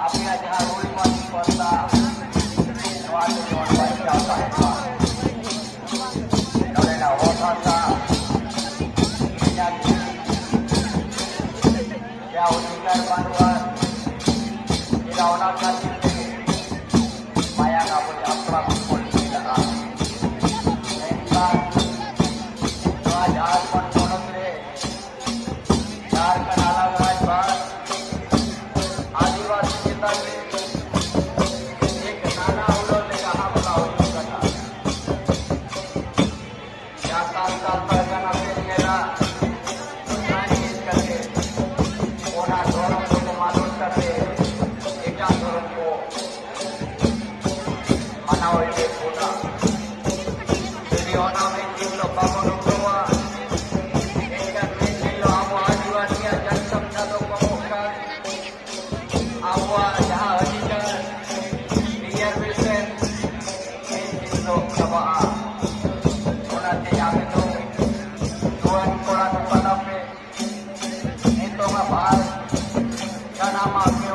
आपल्या ज्या होळीमध्ये स्पर्धा नवऱ्याला ओठाचा त्या अधिकार बांधवार लावण्याचा माया गावात आपला पडलेला आज पण म्हणत रे चार कणाला राजभार आदिवासी नेता एक नाना उलवले का हा बघा होईल कथा या सात साल परगना फिर गेला करके कोना धोरण को मालूम करके एका धोरण को मनावले होता तरी होना में जीव लो बाबा Nama